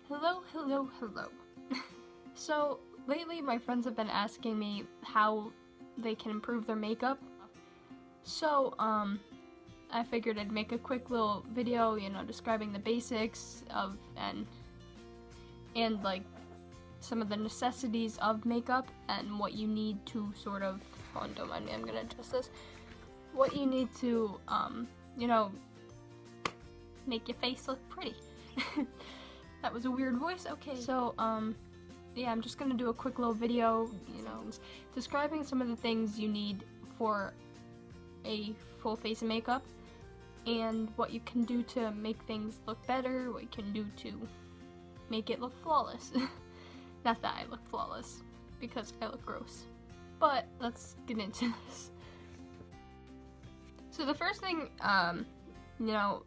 Hello. So, lately my friends have been asking me how they can improve their makeup. So, I figured I'd make a quick little video, describing the basics of and like some of the necessities of makeup and what you need to sort of, oh, don't mind me, I'm gonna adjust this. What you need to, make your face look pretty. That was a weird voice. Okay, so, yeah, I'm just gonna do a quick little video, describing some of the things you need for a full face of makeup and what you can do to make things look better, what you can do to make it look flawless. Not that I look flawless, because I look gross. But let's get into this. So the first thing,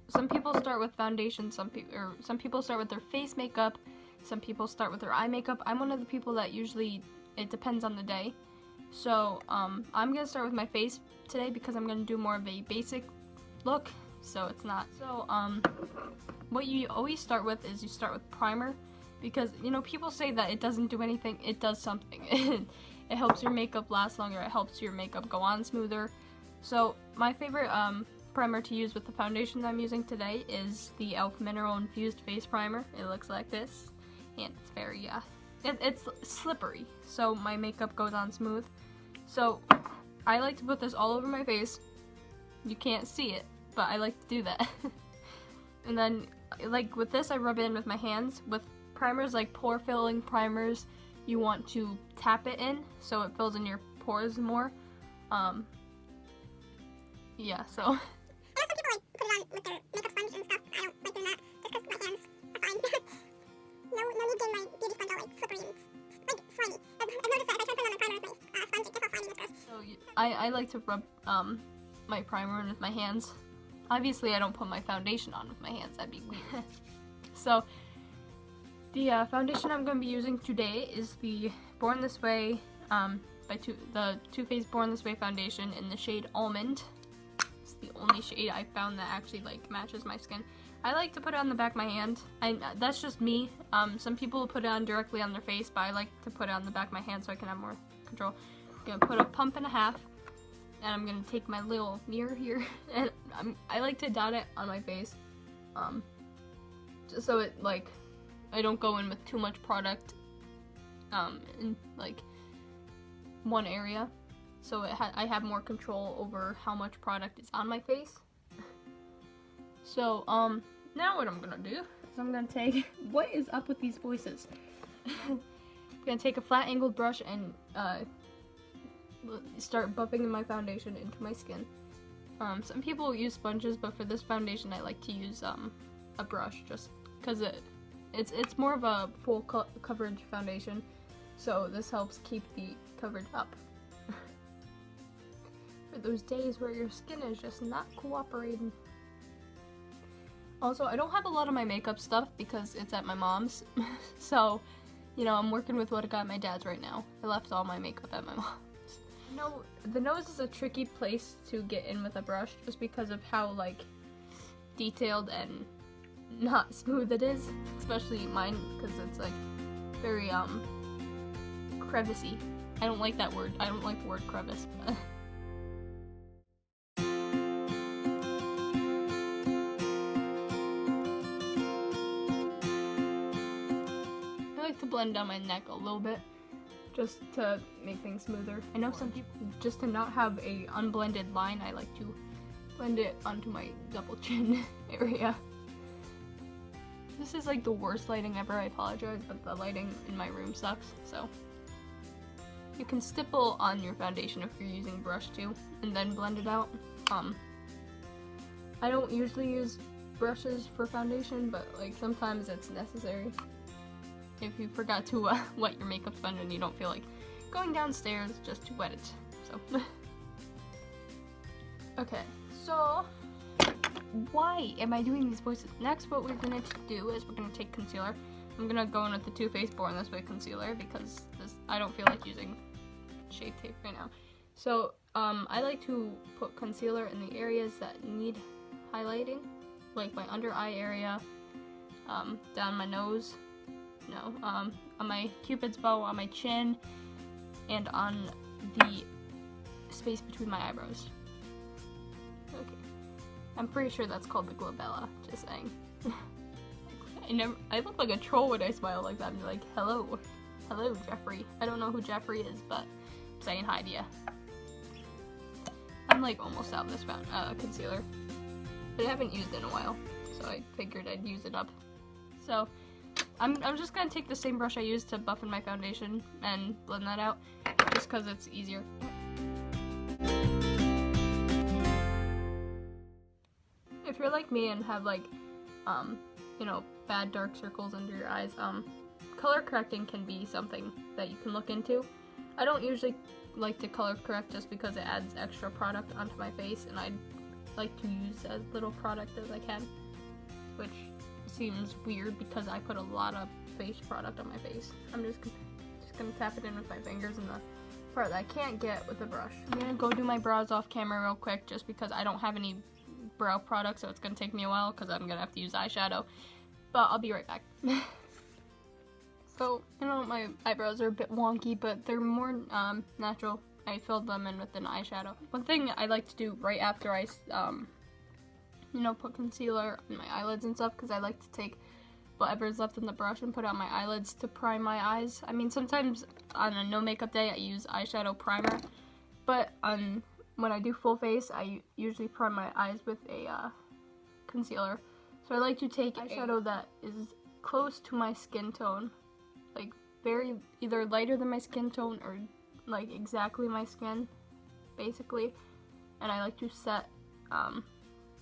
some people start with foundation, some people start with their face makeup, some people start with their eye makeup. I'm one of the people that usually, it depends on the day. So, I'm gonna start with my face today because I'm gonna do more of a basic look, so it's not. So, what you always start with is you start with primer, because, people say that it doesn't do anything. It does something. It helps your makeup last longer, it helps your makeup go on smoother. So, my favorite, primer to use with the foundation that I'm using today is the e.l.f. Mineral Infused Face Primer. It looks like this, and it's very, it's slippery, so my makeup goes on smooth. So, I like to put this all over my face. You can't see it, but I like to do that. And then, like with this, I rub it in with my hands. With primers, like pore filling primers, you want to tap it in so it fills in your pores more. Yeah, so. Some people like put it on with their makeup sponge and stuff. I don't like doing that just because my hands are fine. no need getting my beauty sponge all like slippery and like slimy. I've noticed that if I try to put it on my primer with my sponge, it gets all slimy and gross. So I like to rub my primer in with my hands. Obviously I don't put my foundation on with my hands, that'd be weird. So the foundation I'm going to be using today is the Born This Way, the Too Faced Born This Way foundation in the shade Almond. It's the only shade I found that actually like matches my skin. I like to put it on the back of my hand. That's just me. Some people put it on directly on their face, but I like to put it on the back of my hand so I can have more control. I'm going to put a pump and a half, and I'm going to take my little mirror here, and I like to dot it on my face, just so it, like, I don't go in with too much product, in, like, one area. So I have more control over how much product is on my face. So, now what I'm gonna do is I'm gonna take, what is up with these voices? I'm gonna take a flat angled brush and, start buffing my foundation into my skin. Some people use sponges, but for this foundation I like to use, a brush, just because it's more of a full coverage foundation, so this helps keep the coverage up. For those days where your skin is just not cooperating. Also, I don't have a lot of my makeup stuff because it's at my mom's, so, I'm working with what I got at my dad's right now. I left all my makeup at my mom's. No, the nose is a tricky place to get in with a brush just because of how, like, detailed and not smooth it is, especially mine, because it's, like, very, crevicey. I don't like that word. I don't like the word crevice. To blend down my neck a little bit just to make things smoother. I know some people, just to not have a unblended line, I like to blend it onto my double chin area. This is like the worst lighting ever, I apologize, but the lighting in my room sucks. So you can stipple on your foundation if you're using brush too, and then blend it out. I don't usually use brushes for foundation, but like sometimes it's necessary. If you forgot to wet your makeup sponge and you don't feel like going downstairs just to wet it, so. Okay, so why am I doing these voices? Next, what we're gonna do is we're gonna take concealer. I'm gonna go in with the Too Faced Born This Way concealer because I don't feel like using Shape Tape right now. So, I like to put concealer in the areas that need highlighting, like my under eye area, down my nose, on my cupid's bow, on my chin, and on the space between my eyebrows. Okay. I'm pretty sure that's called the glabella, just saying. I look like a troll when I smile like that. I'm like, hello, Jeffrey. I don't know who Jeffrey is, but I'm saying hi to ya. I'm like almost out of this concealer, but I haven't used it in a while, so I figured I'd use it up. So I'm just gonna take the same brush I used to buff in my foundation and blend that out, just because it's easier. If you're like me and have like, you know, bad dark circles under your eyes, color correcting can be something that you can look into. I don't usually like to color correct just because it adds extra product onto my face, and I'd like to use as little product as I can, which seems weird because I put a lot of face product on my face. I'm just gonna tap it in with my fingers in the part that I can't get with the brush. I'm gonna go do my brows off camera real quick just because I don't have any brow product, so it's gonna take me a while because I'm gonna have to use eyeshadow, but I'll be right back. So, you know, my eyebrows are a bit wonky, but they're more natural. I filled them in with an eyeshadow. One thing I like to do right after I, you know, put concealer on my eyelids and stuff, because I like to take whatever's left in the brush and put it on my eyelids to prime my eyes. I mean, sometimes on a no makeup day I use eyeshadow primer, but when I do full face, I usually prime my eyes with a concealer. So I like to take eyeshadow that is close to my skin tone, like very either lighter than my skin tone or like exactly my skin, basically. And I like to set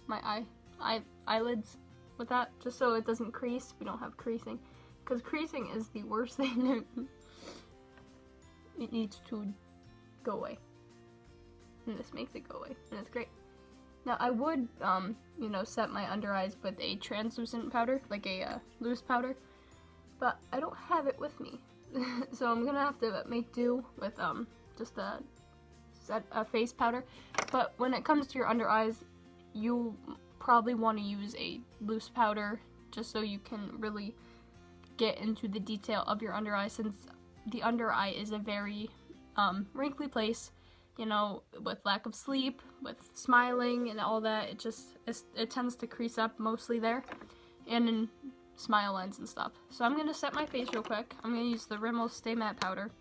my eyelids with that, just so it doesn't crease. We don't have creasing, because creasing is the worst thing. It needs to go away, and this makes it go away, and it's great. Now I would, you know, set my under eyes with a translucent powder, like a loose powder, but I don't have it with me. So I'm gonna have to make do with just a face powder. But when it comes to your under eyes, you probably want to use a loose powder just so you can really get into the detail of your under eye, since the under eye is a very wrinkly place, you know, with lack of sleep, with smiling and all that. It tends to crease up mostly there, and in smile lines and stuff. So I'm gonna set my face real quick. I'm gonna use the Rimmel Stay Matte powder.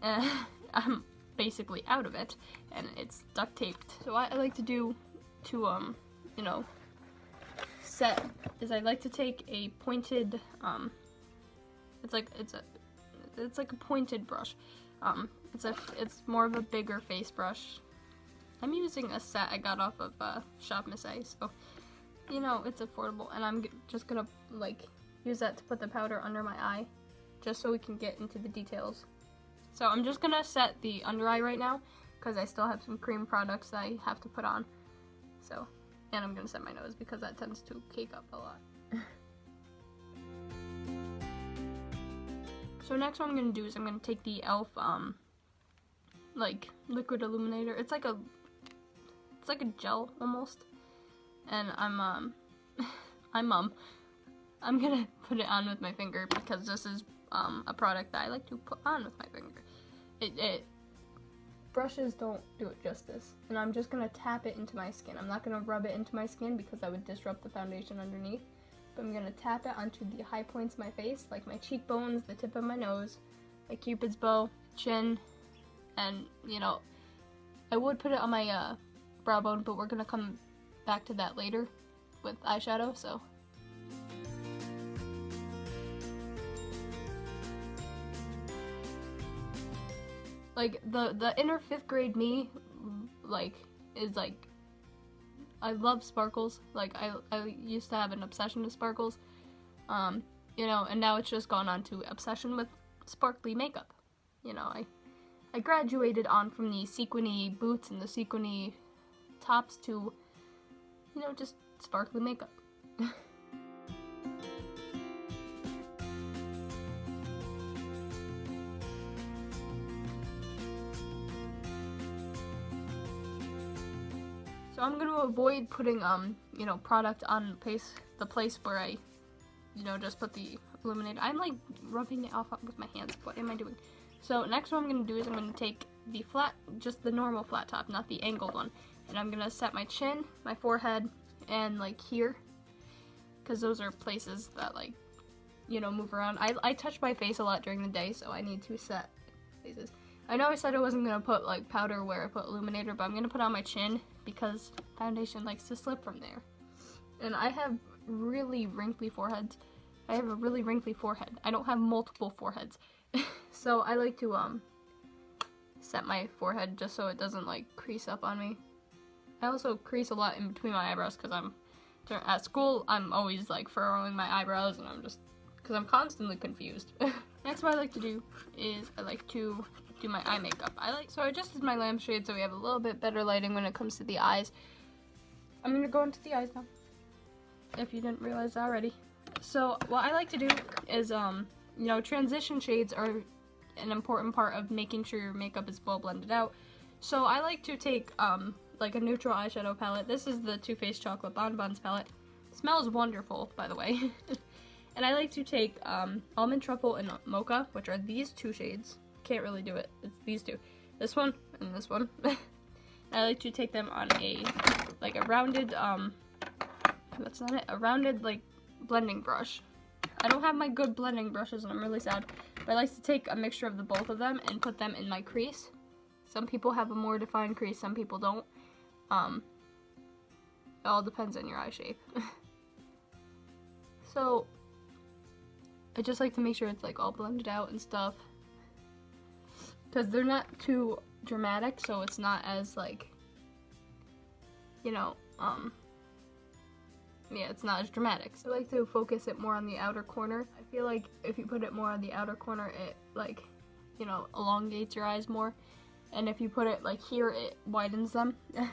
I'm basically out of it, and it's duct taped. So what I like to do to you know, set is I like to take a pointed it's like a pointed brush. It's more of a bigger face brush. I'm using a set I got off of Shop Miss A, so you know, it's affordable, and I'm just gonna like use that to put the powder under my eye, just so we can get into the details. So I'm just gonna set the under eye right now, because I still have some cream products that I have to put on. So, and I'm gonna set my nose because that tends to cake up a lot. So next what I'm gonna do is I'm gonna take the e.l.f. Like liquid illuminator. It's like a gel almost. And I'm gonna put it on with my finger, because this is a product that I like to put on with my finger. Brushes don't do it justice, and I'm just gonna tap it into my skin. I'm not gonna rub it into my skin because that would disrupt the foundation underneath, but I'm gonna tap it onto the high points of my face, like my cheekbones, the tip of my nose, my cupid's bow, chin, and you know, I would put it on my brow bone, but we're gonna come back to that later with eyeshadow. So like the inner 5th grade me is like, I love sparkles. Like I used to have an obsession with sparkles, you know, and now it's just gone on to obsession with sparkly makeup. You know, I graduated on from the sequiny boots and the sequiny tops to, you know, just sparkly makeup. So I'm going to avoid putting, you know, product on the place where I, you know, just put the Illuminator. I'm like rubbing it off with my hands. What am I doing? So next what I'm going to do is I'm going to take the flat, just the normal flat top, not the angled one. And I'm going to set my chin, my forehead, and like here. Because those are places that like, you know, move around. I touch my face a lot during the day, so I need to set places. I know I said I wasn't going to put like powder where I put Illuminator, but I'm going to put on my chin because foundation likes to slip from there. And I have really wrinkly foreheads. I have a really wrinkly forehead. I don't have multiple foreheads. So I like to set my forehead just so it doesn't like crease up on me. I also crease a lot in between my eyebrows because at school I'm always like furrowing my eyebrows, and because I'm constantly confused. Next what I like to do is I like to do my eye makeup. So I adjusted my lampshade so we have a little bit better lighting when it comes to the eyes. I'm gonna go into the eyes now, if you didn't realize that already. So what I like to do is, you know, transition shades are an important part of making sure your makeup is well blended out. So I like to take like a neutral eyeshadow palette. This is the Too Faced Chocolate Bonbons palette. It smells wonderful, by the way. And I like to take Almond Truffle and Mocha, which are these two shades. Can't really do it. It's these two. This one and this one. I like to take them on a rounded that's not it. A rounded like blending brush. I don't have my good blending brushes and I'm really sad. But I like to take a mixture of the both of them and put them in my crease. Some people have a more defined crease, some people don't. It all depends on your eye shape. So I just like to make sure it's like all blended out and stuff. Because they're not too dramatic, so it's not as like, you know, yeah, it's not as dramatic. So I like to focus it more on the outer corner. I feel like if you put it more on the outer corner, it like, you know, elongates your eyes more. And if you put it like here, it widens them. So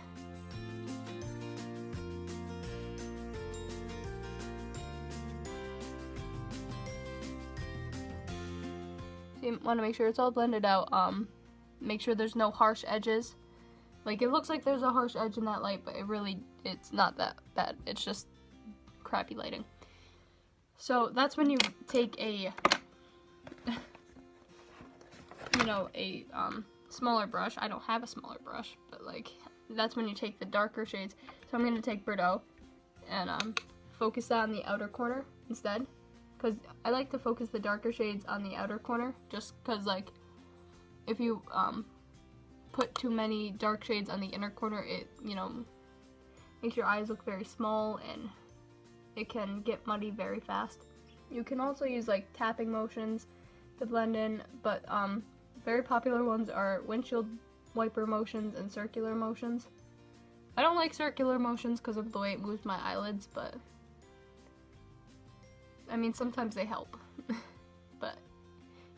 you want to make sure it's all blended out. Make sure there's no harsh edges. Like, it looks like there's a harsh edge in that light, but it's not that bad. It's just crappy lighting. So that's when you take a, you know, a smaller brush. I don't have a smaller brush, but like, that's when you take the darker shades. So I'm going to take Bordeaux and focus that on the outer corner instead. Because I like to focus the darker shades on the outer corner, just because like, if you put too many dark shades on the inner corner, it, you know, makes your eyes look very small and it can get muddy very fast. You can also use like tapping motions to blend in, but very popular ones are windshield wiper motions and circular motions. I don't like circular motions because of the way it moves my eyelids, but I mean, sometimes they help. But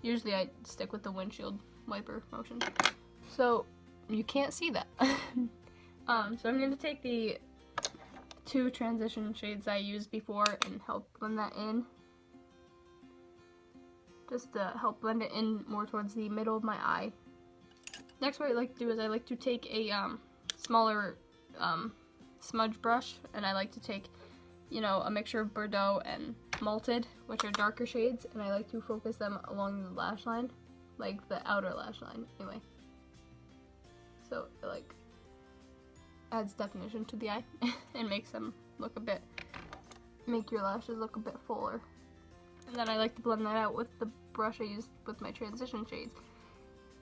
usually I stick with the windshield wiper motion. So you can't see that. So I'm going to take the two transition shades I used before and help blend that in. Just to help blend it in more towards the middle of my eye. Next, what I like to do is I like to take a smaller smudge brush, and I like to take, you know, a mixture of Bordeaux and Malted, which are darker shades, and I like to focus them along the lash line, like the outer lash line, anyway. So it like adds definition to the eye and makes them look make your lashes look a bit fuller. And then I like to blend that out with the brush I used with my transition shades.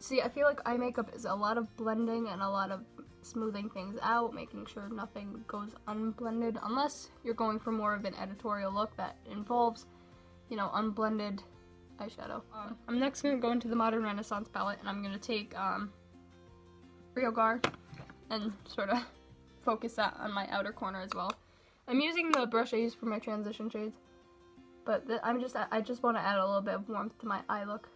See, I feel like eye makeup is a lot of blending and a lot of smoothing things out, making sure nothing goes unblended, unless you're going for more of an editorial look that involves, you know, unblended eyeshadow. I'm next going to go into the Modern Renaissance palette, and I'm going to take Rio Gar and sort of focus that on my outer corner as well. I'm using the brush I used for my transition shades, but I just want to add a little bit of warmth to my eye look.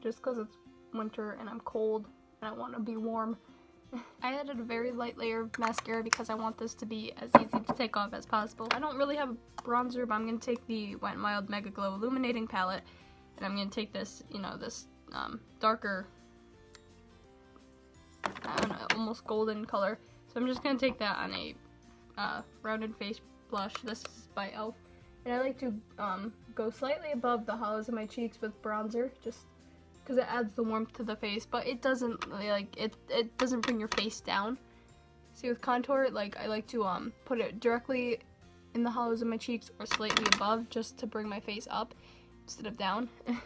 Just because it's winter and I'm cold and I want to be warm. I added a very light layer of mascara because I want this to be as easy to take off as possible. I don't really have a bronzer, but I'm going to take the Wet n Wild Mega Glow Illuminating Palette, and I'm going to take this, you know, this darker, I don't know, almost golden color. So I'm just going to take that on a rounded face blush. This is by e.l.f. And I like to go slightly above the hollows of my cheeks with bronzer, just because it adds the warmth to the face, but it doesn't like it doesn't bring your face down. See, with contour, like I like to put it directly in the hollows of my cheeks or slightly above, just to bring my face up instead of down. And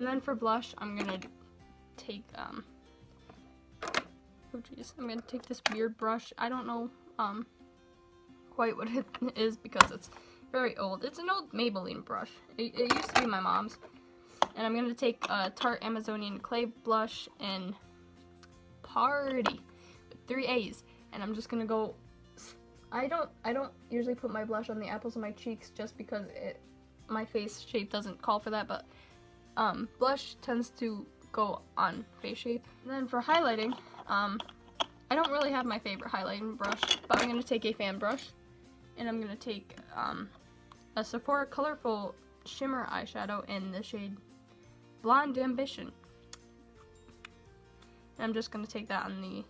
then for blush, I'm gonna take oh geez, I'm gonna take this weird brush. I don't know quite what it is because it's very old. It's an old Maybelline brush. It used to be my mom's. And I'm gonna take a Tarte Amazonian Clay blush in Party with 3 A's, and I'm just gonna go. I don't usually put my blush on the apples of my cheeks just because my face shape doesn't call for that, but blush tends to go on face shape. And then for highlighting, I don't really have my favorite highlighting brush, but I'm gonna take a fan brush, and I'm gonna take a Sephora Colorful Shimmer eyeshadow in the shade Blonde Ambition. And I'm just gonna take that on the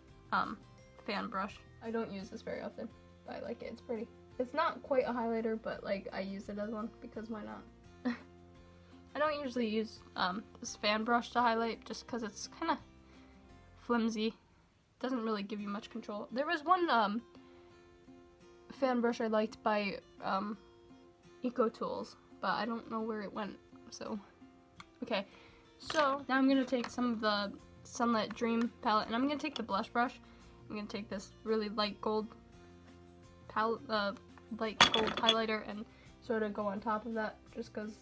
fan brush. I don't use this very often, but I like it. It's pretty. It's not quite a highlighter, but like I use it as one because why not? I don't usually use this fan brush to highlight just because it's kind of flimsy. Doesn't really give you much control. There was one fan brush I liked by Eco Tools, but I don't know where it went. So okay, so now I'm gonna take some of the Sunlit Dream palette, and I'm gonna take the blush brush. I'm gonna take this really light gold palette, light gold highlighter, and sort of go on top of that, just because,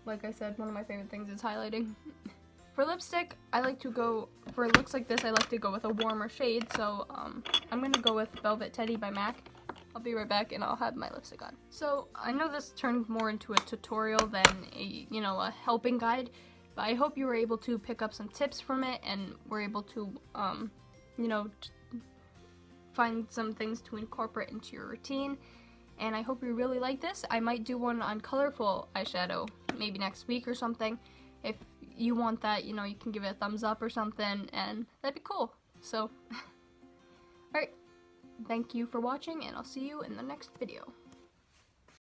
like I said, one of my favorite things is highlighting. For lipstick, I like to go, for looks like this, I like to go with a warmer shade, so I'm gonna go with Velvet Teddy by MAC. I'll be right back and I'll have my lipstick on. So I know this turned more into a tutorial than a helping guide, but I hope you were able to pick up some tips from it and were able to find some things to incorporate into your routine. And I hope you really like this. I might do one on colorful eyeshadow maybe next week or something. If you want that, you can give it a thumbs up or something, and that'd be cool. So alright, thank you for watching, and I'll see you in the next video.